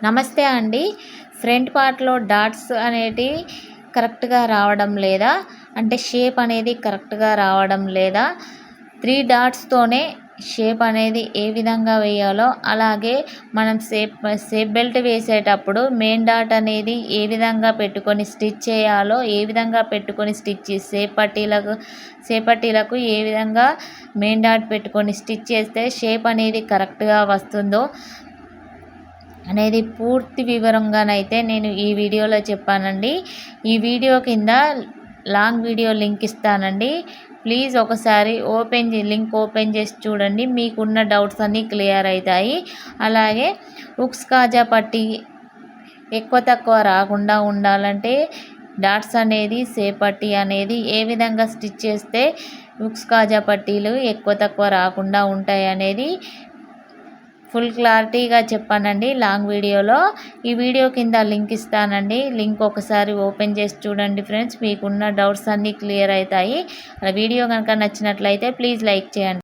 నమస్తే అండి. ఫ్రంట్ పార్ట్‌లో డాట్స్ అనేటివి కరెక్ట్‌గా రావడం లేదా? అంటే షేప్ అనేది కరెక్ట్‌గా రావడం లేదా? 3 డాట్స్‌తోనే షేప్ అనేది ఏ విధంగా వేయాలో, అలాగే మనం సేప్ బెల్ట్ వేసేటప్పుడు మెయిన్ డాట్ అనేది ఏ విధంగా పెట్టుకొని స్టిచ్ చేయాలో, ఏ విధంగా పెట్టుకొని సేప్ పట్టీలకు ఏ విధంగా మెయిన్ డాట్ పెట్టుకొని స్టిచ్ చేస్తే షేప్ అనేది కరెక్ట్‌గా వస్తుందో అనేది పూర్తి వివరంగానైతే నేను ఈ వీడియోలో చెప్పానండి. ఈ వీడియో కింద లాంగ్ వీడియో లింక్ ఇస్తానండి. ప్లీజ్ ఒకసారి లింక్ ఓపెన్ చేసి చూడండి. మీకున్న డౌట్స్ అన్నీ క్లియర్ అవుతాయి. అలాగే హుక్స్ కాజా పట్టీ ఎక్కువ తక్కువ రాకుండా ఉండాలంటే డాట్స్ అనేది సేప్ పట్టీ అనేది ఏ విధంగా స్టిచ్ చేస్తే హుక్స్ కాజా పట్టీలు ఎక్కువ తక్కువ రాకుండా ఉంటాయి అనేది ఫుల్ క్లారిటీగా చెప్పానండి లాంగ్ వీడియోలో. ఈ వీడియో కింద లింక్ ఇస్తానండి. లింక్ ఒకసారి ఓపెన్ చేసి చూడండి ఫ్రెండ్స్. మీకున్న డౌట్స్ అన్నీ క్లియర్ అవుతాయి. వీడియో కనుక నచ్చినట్లయితే ప్లీజ్ లైక్ చేయండి.